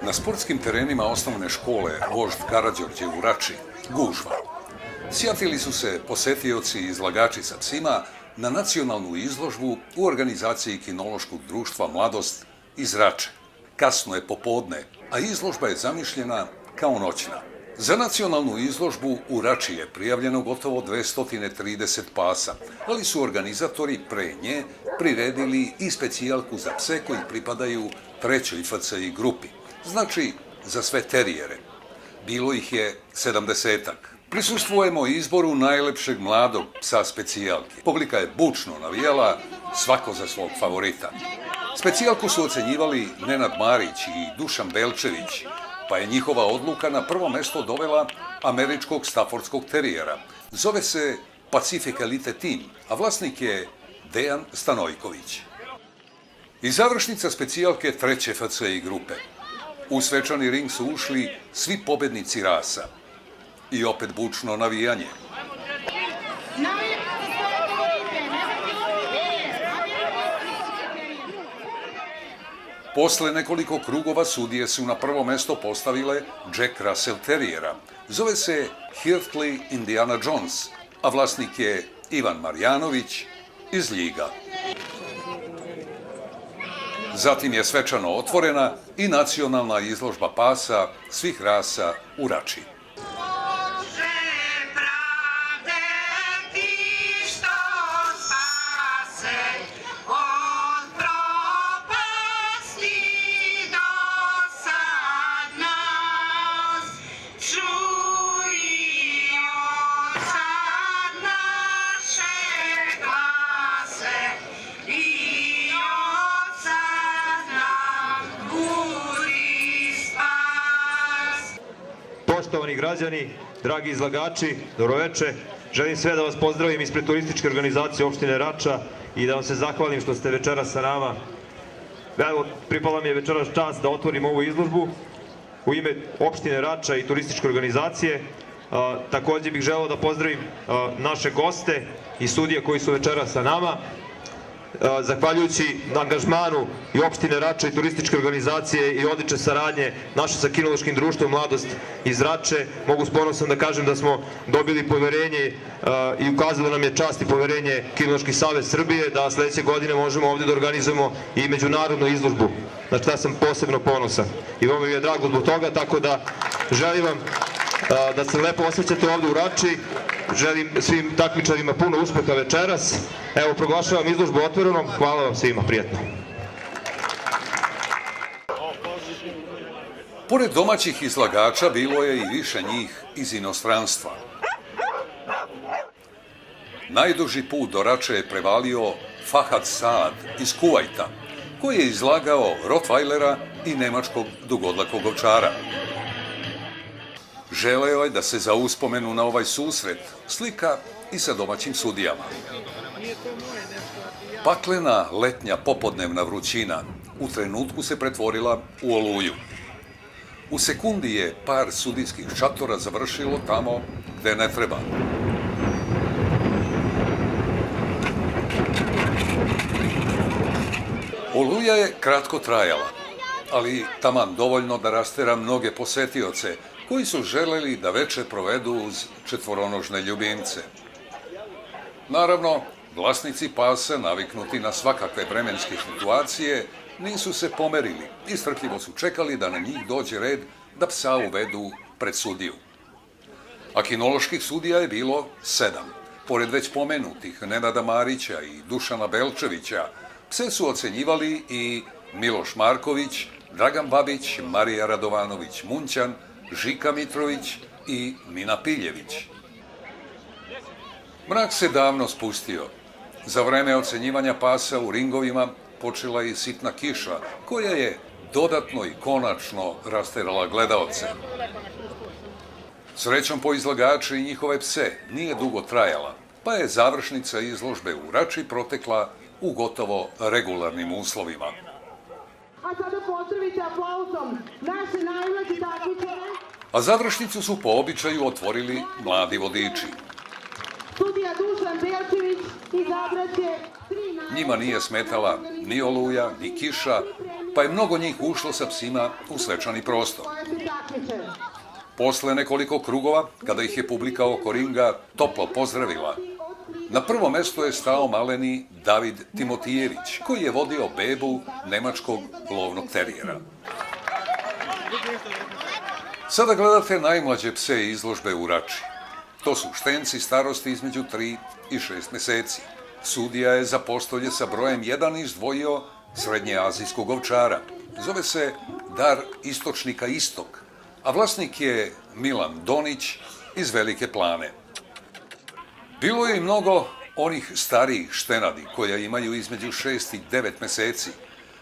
Na sportskim terenima osnovne škole Vožd Karađorđe u Rači gužva. Sjatili su se posetioci i izlagači sa psima na nacionalnu izložbu u organizaciji Kinološkog društva Mladost iz Rače. Kasno je popodne, a izložba je zamišljena kao noćna. Za nacionalnu izložbu u Rači je prijavljeno gotovo 230 pasa, ali su organizatori pre nje priredili i specijalku za pse koji pripadaju trećoj FCI grupi, znači za sve terijere. Bilo ih je 70-ak. Prisustvujemo izboru najlepšeg mladog psa specijalke. Publika je bučno navijala, svako za svog favorita. Specijalku su ocenjivali Nenad Marić i Dušan Belčević, pa je njihova odluka na prvo mesto dovela američkog staffordskog terijera. Zove se Pacific Elite Team, a vlasnik je Dejan Stanojković. I završnica specijalke treće FCI grupe. U svečani ring su ušli svi pobednici rasa. I opet bučno navijanje. Posle nekoliko krugova sudije su na prvo mesto postavile Jack Russell Terriera. Zove se Hirtley Indiana Jones, a vlasnik je Ivan Marjanović iz Ljiga. Zatim je svečano otvorena i nacionalna izložba pasa svih rasa u Rači. Poštovani građani, dragi izlagači, dobroveče. Želim sve da vas pozdravim ispred turističke organizacije opštine Rača i da vam se zahvalim što ste večeras sa nama. Evo, pripala mi je večeras čast da otvorim ovu izložbu u ime opštine Rača i turističke organizacije. Takođe bih želeo da pozdravim naše goste i sudije koji su večeras sa nama. Zahvaljujući angažmanu i opštine Rača i turističke organizacije i odlične saradnje naše sa Kinološkim društvom Mladost iz Rače, mogu s ponosom da kažem da smo dobili poverenje i ukazalo nam je čast i poverenje Kinološki savez Srbije da sledeće godine možemo ovde da organizujemo i međunarodnu izložbu. Znači, ja sam posebno ponosan i veoma mi je drago zbog toga, tako da želim vam da se lepo osjećate ovde u Rači. Želim svim takmičarima puno uspeha večeras. Evo, proglašavam izložbu otvorenom. Hvala vam svima, prijatno. Pored domaćih izlagača bilo je i više njih iz inostranstva. Najduži put do Rače je prevalio Fahad Saad iz Kuvajta, koji je izlagao Rottweilera i nemačkog dugodlakog ovčara. Želeo je da se za uspomenu na ovaj susret slika i sa domaćim sudijama. Paklena letnja popodnevna vrućina u trenutku se pretvorila u oluju. U sekundi je par sudijskih šatora završilo tamo gde ne treba. Oluja je kratko trajala, ali taman dovoljno da rastera mnoge posetioce koji su želeli da veče provedu uz četvoronožne ljubimce. Naravno, vlasnici pasa, naviknuti na svakakve vremenske situacije, nisu se pomerili i strpljivo su čekali da na njih dođe red da psa uvedu pred sudiju. A kinoloških sudija je bilo 7. Pored već pomenutih Nenada Marića i Dušana Belčevića, pse su ocenjivali i Miloš Marković, Dragan Babić, Marija Radovanović-Munćan, Žika Mitrović i Mina Piljević. Mrak se davno spustio. Za vreme ocenjivanja pasa u ringovima počela je i sitna kiša, koja je dodatno i konačno rasterala gledaoce. Srećom po izlagače i njihove pse nije dugo trajala, pa je završnica izložbe u Rači protekla u gotovo regularnim uslovima. A sada pozdravite aplauzom naše najmlađe takmičare. A završnicu su po običaju otvorili mladi vodiči. Sudija Dušan Belčević izabraće 3 Njima nije smetala ni oluja, ni kiša, pa je mnogo njih ušlo sa psima u svečani prostor. koje se takmiče. Posle nekoliko krugova, kada ih je publika oko ringa toplo pozdravila, na prvo mesto je stao maleni David Timotijević, koji je vodio bebu nemačkog lovnog terijera. Sada gledate najmlađe pse izložbe u Rači. To su štenci starosti između 3 i 6 meseci. Sudija je za postolje sa brojem 1 izdvojio srednjeazijskog ovčara. Zove se Dar istočnika Istok, a vlasnik je Milan Donić iz Velike Plane. Bilo je i mnogo onih starijih štenadi koja imaju između 6 i 9 meseci,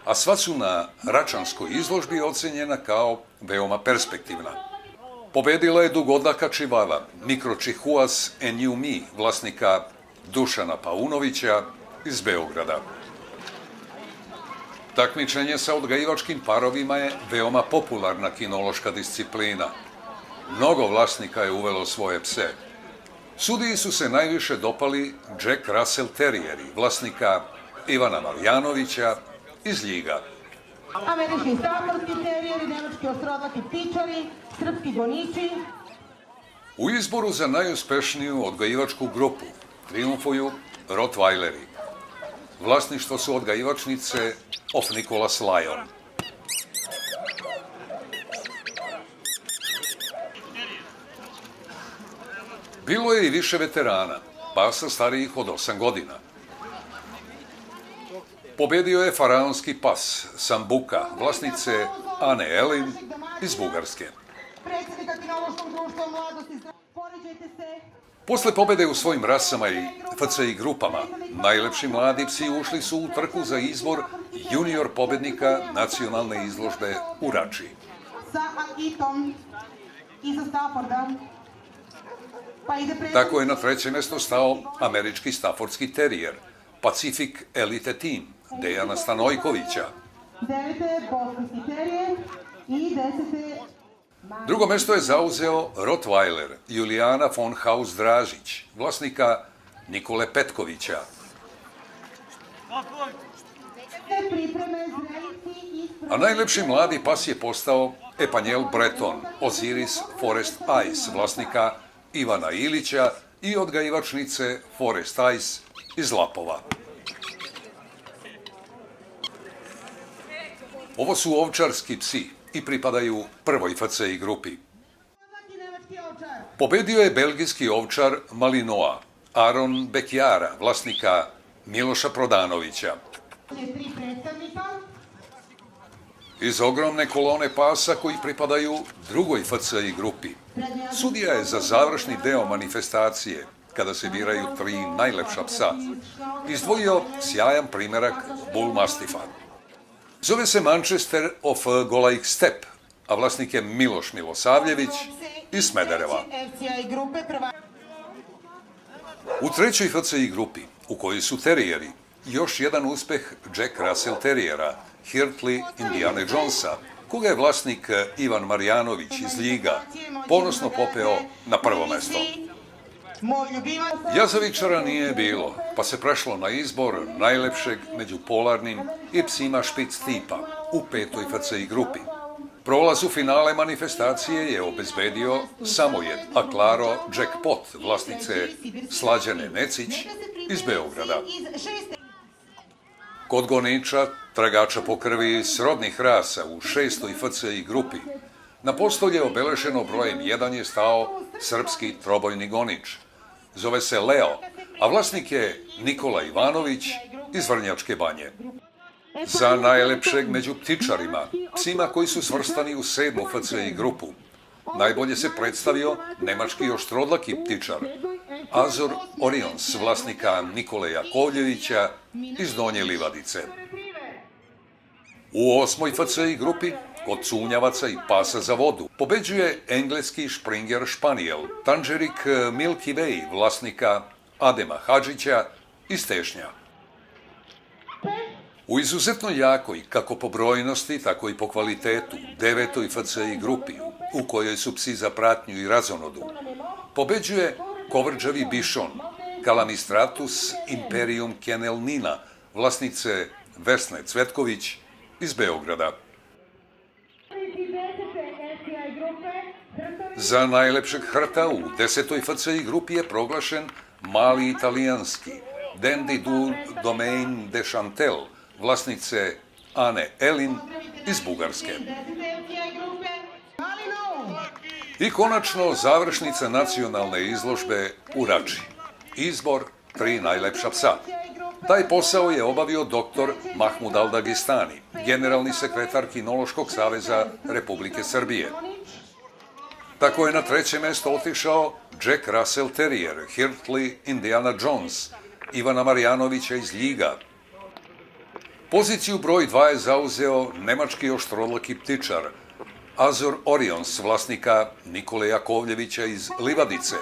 a sva su na račanskoj izložbi ocenjena kao veoma perspektivna. Pobedila je dugodlaka čivava Mikročihuas Enju Mi, vlasnika Dušana Paunovića iz Beograda. Takmičenje sa odgajivačkim parovima je veoma popularna kinološka disciplina. Mnogo vlasnika je uvelo svoje pse. Sudiji su se najviše dopali Jack Russell Terrieri, vlasnika Ivana Marjanovića iz Ljiga. Američki staforski terijeri, nemački ostrodlaki ptičari, srpski goniči. U izboru za najuspešniju odgajivačku grupu triumfuju Rottweileri. Vlasništvo su odgajivačnice of Nicholas Lyon. Bilo je i više veterana, pasa starijih od 8 godina. Pobedio je faraonski pas Sambuka, vlasnice Ane Elin iz Bugarske. Predsjednika kinološkog društva mladosti, poređajte se. Posle pobede u svojim rasama i FCI grupama, najlepši mladi psi ušli su u trku za izbor junior pobednika nacionalne izložbe u Rači. Sa Akitom iza Stafforda. Pa ide predsjednik. Tako je na treće mesto stao američki staffordski terijer, Pacific Elite Team, Dejana Stanojkovića. 9. bosanski terijer i 10. Drugo mesto je zauzeo Rottweiler Julijana von Haus-Dražić, vlasnika Nikole Petkovića. Pripreme zrelici i A najlepši mladi pas je postao Epanjel Breton, Osiris Forest Ice, vlasnika Ivana Ilića i odgajivačnice Forest Ice iz Lapova. Ovo su ovčarski psi i pripadaju prvoj FCI grupi. nemački ovčar. Pobedio je belgijski ovčar Malinoa, Aron Bekjara, vlasnika Miloša Prodanovića. Je 3 predstavnika. Iz ogromne kolone pasa koji pripadaju drugoj FCI grupi. Sudija je za završni deo manifestacije, kada se biraju 3 najlepša psa, izdvojio sjajan primerak Bull Mastifa. Zove se Manchester of Golaik Step, a vlasnik je Miloš Milosavljević iz Smedereva. FCI grupe prva. U trećoj FCI grupi, u kojoj su terijeri, još jedan uspeh Jack Russell Terriera, Hirtley Indiana Jonesa, koga je vlasnik Ivan Marjanović iz Ljiga ponosno popeo na prvo mesto. Moj ljubimac. Jazavičara nije bilo, pa se prešlo na izbor najlepšeg među polarnim i psima špic tipa u petoj FCI grupi. Prolaz u finale manifestacije je obezbedio samojed Aklaro Jackpot, vlasnice Slađane Necić iz Beograda. Kod goniča, tragača po krvi srodnih rasa u šestoj FCI grupi, na postolje obeleženo brojem 1 je stao srpski trobojni gonič. Zove se Leo, a vlasnik je Nikola Ivanović iz Vrnjačke Banje. Za najlepšeg među ptičarima, psima koji su svrstani u 7. FCI grupu, najbolje se predstavio nemački oštrodlaki ptičar, Azor Orions, vlasnika Nikole Jakovljevića iz Donje Livadice. U 8. FCI grupi, kod cunjavaca i pasa za vodu, pobeđuje engleski Springer Španijel, Tanđerik Milky Way, vlasnika Adema Hadžića iz Tešnja. U izuzetno jakoj, kako po brojnosti, tako i po kvalitetu, 9. FCI grupi, u kojoj su psi za pratnju i razonodu, pobeđuje kovrđavi bišon, Kalamistratus Imperium Kennel Nina, vlasnice Vesne Cvetković iz Beograda. Za najlepšeg hrta u 10. FCI grupi je proglašen mali italijanski Dandy du Domaine de Chantel, vlasnice Ane Elin iz Bugarske. I konačno završnica nacionalne izložbe u Rači. Izbor 3 najlepša psa. Taj posao je obavio dr. Mahmud Al-Dagestani, generalni sekretar Kinološkog saveza Republike Srbije. Tako je na 3. mesto otišao Jack Russell Terrier, Hirtli Indiana Jones, Ivana Marjanovića iz Ljiga. Poziciju broj 2 je zauzeo nemački oštrolaki ptičar Azor Orions, vlasnika Nikole Jakovljevića iz Livadice.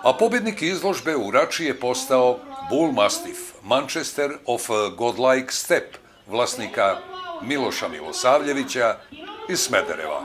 A pobjednik izložbe u Rači je postao Bull Mastiff, Manchester of Godlike Step, vlasnika Miloša Milosavljevića iz Smedereva.